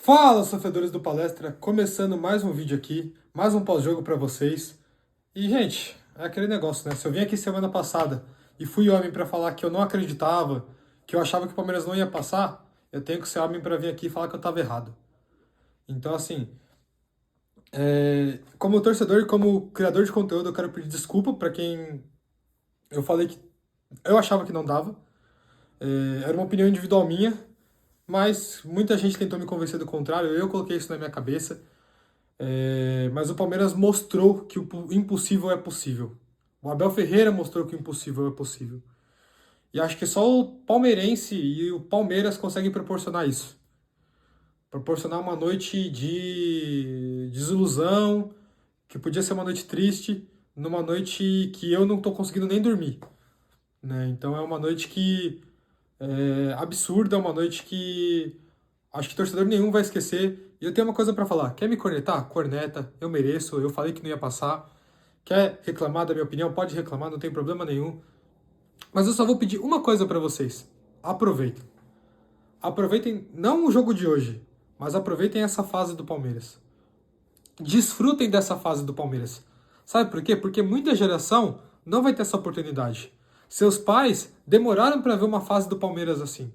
Fala, sofredores do Palestra! Começando mais um vídeo aqui, mais um pós-jogo pra vocês. E, gente, é aquele negócio, né? Se eu vim aqui semana passada e fui homem pra falar que eu não acreditava, que eu achava que o Palmeiras não ia passar, eu tenho que ser homem pra vir aqui e falar que eu tava errado. Então, assim, como torcedor e como criador de conteúdo, eu quero pedir desculpa pra quem eu falei que eu achava que não dava. Era uma opinião individual minha, mas muita gente tentou me convencer do contrário, eu coloquei isso na minha cabeça. Mas o Palmeiras mostrou que o impossível é possível. O Abel Ferreira mostrou que o impossível é possível. E acho que só o palmeirense e o Palmeiras conseguem proporcionar isso. Proporcionar uma noite de desilusão, que podia ser uma noite triste, numa noite que eu não estou conseguindo nem dormir. Né? Então é uma noite que é absurda, é uma noite que acho que torcedor nenhum vai esquecer. E eu tenho uma coisa pra falar. Quer me cornetar? Corneta. Eu mereço. Eu falei que não ia passar. Quer reclamar da minha opinião? Pode reclamar, não tem problema nenhum. Mas eu só vou pedir uma coisa pra vocês. Aproveitem. Aproveitem não o jogo de hoje, mas aproveitem essa fase do Palmeiras. Desfrutem dessa fase do Palmeiras. Sabe por quê? Porque muita geração não vai ter essa oportunidade. Seus pais demoraram pra ver uma fase do Palmeiras assim.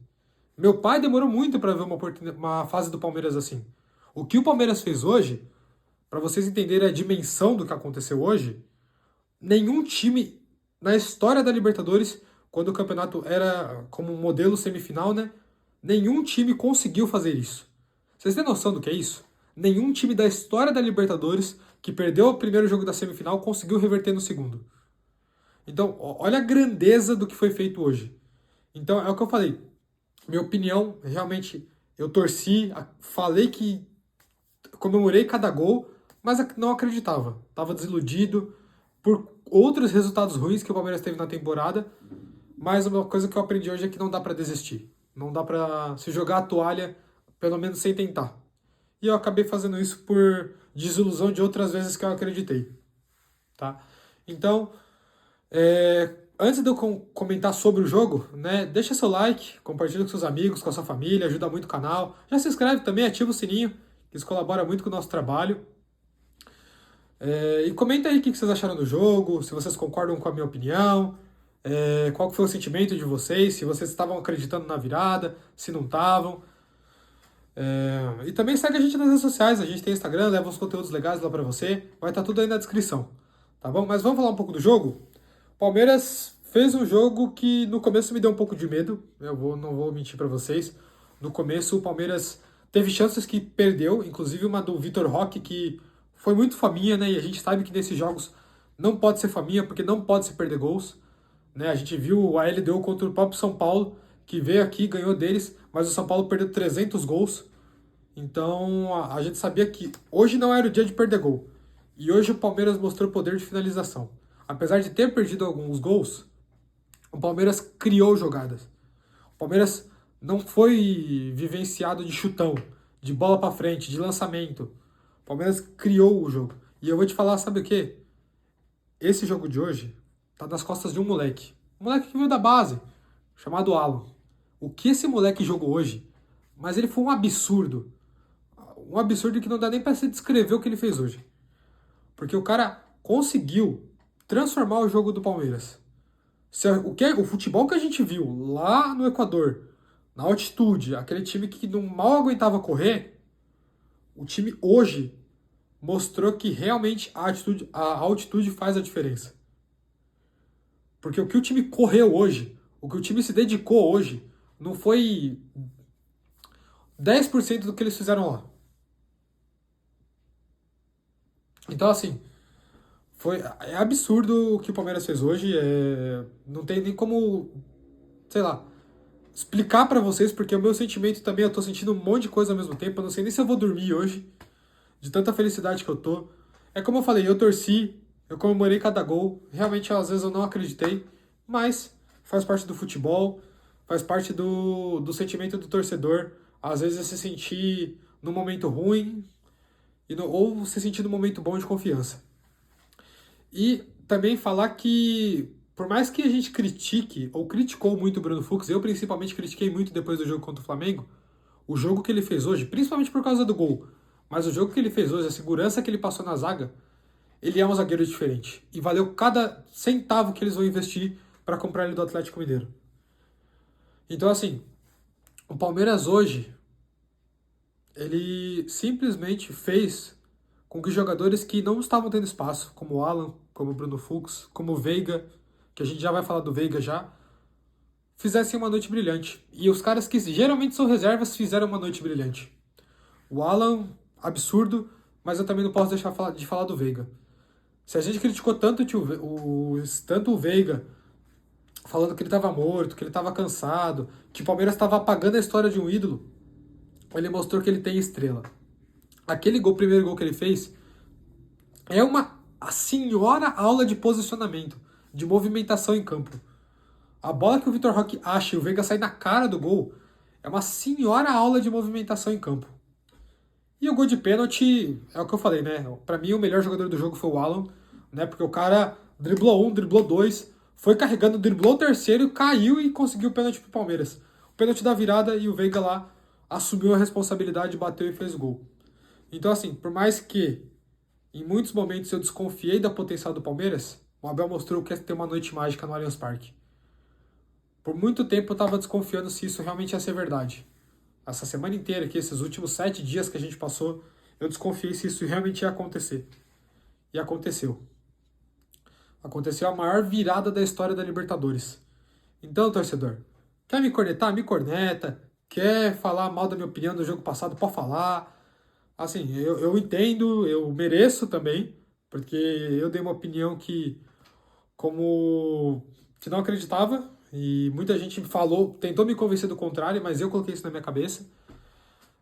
Meu pai demorou muito para ver uma fase do Palmeiras assim. O que o Palmeiras fez hoje, para vocês entenderem a dimensão do que aconteceu hoje, nenhum time na história da Libertadores, quando o campeonato era como um modelo semifinal, né? Nenhum time conseguiu fazer isso. Vocês têm noção do que é isso? Nenhum time da história da Libertadores que perdeu o primeiro jogo da semifinal conseguiu reverter no segundo. Então, olha a grandeza do que foi feito hoje. Então, é o que eu falei. Minha opinião, realmente, eu torci, falei que comemorei cada gol, mas não acreditava. Tava desiludido por outros resultados ruins que o Palmeiras teve na temporada, mas uma coisa que eu aprendi hoje é que não dá pra desistir. Não dá pra se jogar a toalha, pelo menos sem tentar. E eu acabei fazendo isso por desilusão de outras vezes que eu acreditei, tá? Então, antes de eu comentar sobre o jogo, né, deixa seu like, compartilha com seus amigos, com a sua família, ajuda muito o canal. Já se inscreve também, ativa o sininho, que isso colabora muito com o nosso trabalho. E comenta aí o que vocês acharam do jogo, se vocês concordam com a minha opinião, qual que foi o sentimento de vocês, se vocês estavam acreditando na virada, se não estavam. E também segue a gente nas redes sociais, a gente tem Instagram, leva uns conteúdos legais lá pra você, vai estar tudo aí na descrição, tá bom? Mas vamos falar um pouco do jogo? Palmeiras fez um jogo que no começo me deu um pouco de medo, não vou mentir pra vocês. No começo o Palmeiras teve chances que perdeu, inclusive uma do Vitor Roque que foi muito faminha, né? E a gente sabe que nesses jogos não pode ser faminha porque não pode se perder gols, né? A gente viu a LDU contra o próprio São Paulo, que veio aqui, ganhou deles, mas o São Paulo perdeu 300 gols. Então a gente sabia que hoje não era o dia de perder gol. E hoje o Palmeiras mostrou poder de finalização. Apesar de ter perdido alguns gols, o Palmeiras criou jogadas. O Palmeiras não foi vivenciado de chutão, de bola pra frente, de lançamento. O Palmeiras criou o jogo. E eu vou te falar, sabe o quê? Esse jogo de hoje tá nas costas de um moleque. Um moleque que veio da base, chamado Alan. O que esse moleque jogou hoje? Mas ele foi um absurdo. Um absurdo que não dá nem pra se descrever o que ele fez hoje. Porque o cara conseguiu transformar o jogo do Palmeiras. O futebol que a gente viu lá no Equador, na altitude, aquele time que não mal aguentava correr, o time hoje mostrou que realmente a altitude faz a diferença. Porque o que o time correu hoje, o que o time se dedicou hoje, não foi 10% do que eles fizeram lá. Então, assim, é absurdo o que o Palmeiras fez hoje. Não tem nem como, sei lá, explicar pra vocês, porque o meu sentimento também, eu tô sentindo um monte de coisa ao mesmo tempo. Eu não sei nem se eu vou dormir hoje, de tanta felicidade que eu tô. É como eu falei, eu torci, eu comemorei cada gol. Realmente, às vezes eu não acreditei, mas faz parte do futebol, faz parte do sentimento do torcedor. Às vezes é se sentir num momento ruim ou se sentir num momento bom de confiança. E também falar que, por mais que a gente critique, ou criticou muito o Bruno Fux, eu principalmente critiquei muito depois do jogo contra o Flamengo, o jogo que ele fez hoje, principalmente por causa do gol, mas o jogo que ele fez hoje, a segurança que ele passou na zaga, ele é um zagueiro diferente. E valeu cada centavo que eles vão investir para comprar ele do Atlético Mineiro. Então, assim, o Palmeiras hoje, ele simplesmente fez com que jogadores que não estavam tendo espaço, como o Alan, como o Bruno Fux, como o Veiga, que a gente já vai falar do Veiga já, fizessem uma noite brilhante. E os caras que geralmente são reservas fizeram uma noite brilhante. O Alan, absurdo, mas eu também não posso deixar de falar do Veiga. Se a gente criticou tanto tanto o Veiga, falando que ele estava morto, que ele estava cansado, que o Palmeiras estava apagando a história de um ídolo, ele mostrou que ele tem estrela. Aquele primeiro gol que ele fez é a senhora aula de posicionamento, de movimentação em campo. A bola que o Vitor Roque acha e o Veiga sai na cara do gol é uma senhora aula de movimentação em campo. E o gol de pênalti, é o que eu falei, né? Pra mim, o melhor jogador do jogo foi o Alan, né? Porque o cara driblou um, driblou dois, foi carregando, driblou o terceiro, caiu e conseguiu o pênalti pro Palmeiras. O pênalti da virada e o Veiga lá assumiu a responsabilidade, bateu e fez o gol. Então, assim, por mais que em muitos momentos eu desconfiei da potencial do Palmeiras, o Abel mostrou que ia ter uma noite mágica no Allianz Parque. Por muito tempo eu estava desconfiando se isso realmente ia ser verdade. Essa semana inteira aqui, esses últimos 7 dias que a gente passou, eu desconfiei se isso realmente ia acontecer. E aconteceu. Aconteceu a maior virada da história da Libertadores. Então, torcedor, quer me cornetar? Me corneta. Quer falar mal da minha opinião do jogo passado? Pode falar. Assim, eu entendo, eu mereço também, porque eu dei uma opinião que não acreditava, e muita gente falou, tentou me convencer do contrário, mas eu coloquei isso na minha cabeça.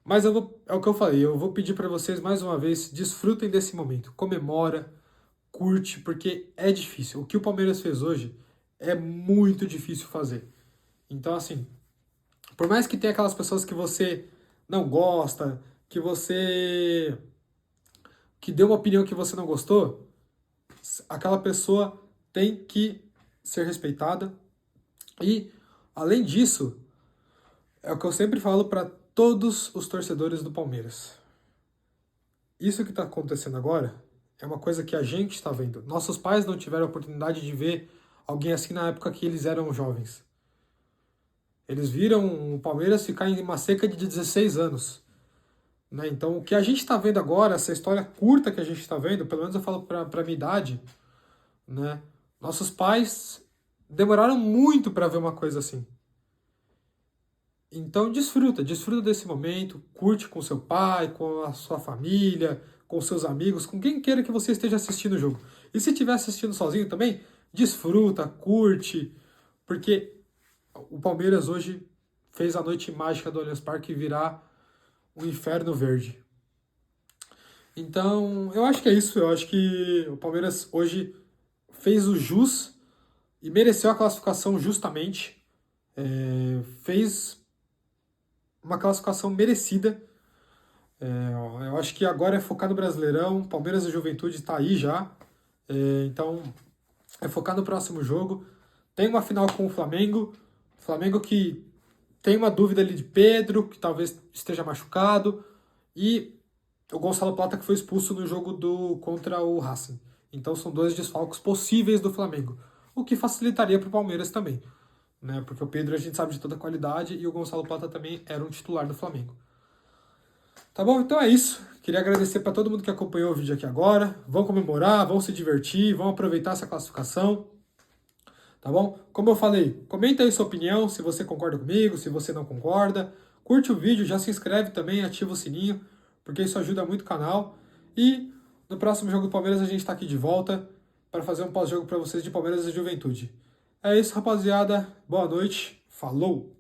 Mas é o que eu falei, eu vou pedir para vocês mais uma vez, desfrutem desse momento, comemora, curte, porque é difícil. O que o Palmeiras fez hoje é muito difícil fazer. Então, assim, por mais que tenha aquelas pessoas que você não gosta, que deu uma opinião que você não gostou, aquela pessoa tem que ser respeitada. E, além disso, é o que eu sempre falo para todos os torcedores do Palmeiras. Isso que está acontecendo agora é uma coisa que a gente está vendo. Nossos pais não tiveram a oportunidade de ver alguém assim na época que eles eram jovens. Eles viram o Palmeiras ficar em uma seca de 16 anos. Né? Então, o que a gente está vendo agora, essa história curta que a gente está vendo, pelo menos eu falo para a minha idade, né? Nossos pais demoraram muito para ver uma coisa assim. Então, desfruta desse momento, curte com seu pai, com a sua família, com seus amigos, com quem queira que você esteja assistindo o jogo. E se estiver assistindo sozinho também, desfruta, curte, porque o Palmeiras hoje fez a noite mágica do Allianz Parque virar um inferno verde. Então, eu acho que é isso. Eu acho que o Palmeiras hoje fez o jus e mereceu a classificação justamente. Fez uma classificação merecida. Eu acho que agora é focar no Brasileirão. Palmeiras e Juventude está aí já. Então, é focar no próximo jogo. Tem uma final com o Flamengo. Flamengo que tem uma dúvida ali de Pedro, que talvez esteja machucado. E o Gonçalo Plata, que foi expulso no jogo contra o Racing. Então, são 2 desfalques possíveis do Flamengo. O que facilitaria para o Palmeiras também. Né? Porque o Pedro a gente sabe de toda a qualidade e o Gonçalo Plata também era um titular do Flamengo. Tá bom? Então é isso. Queria agradecer para todo mundo que acompanhou o vídeo aqui agora. Vão comemorar, vão se divertir, vão aproveitar essa classificação. Tá bom? Como eu falei, comenta aí sua opinião, se você concorda comigo, se você não concorda. Curte o vídeo, já se inscreve também, ativa o sininho, porque isso ajuda muito o canal. E no próximo jogo do Palmeiras a gente está aqui de volta para fazer um pós-jogo para vocês de Palmeiras e Juventude. É isso, rapaziada. Boa noite. Falou!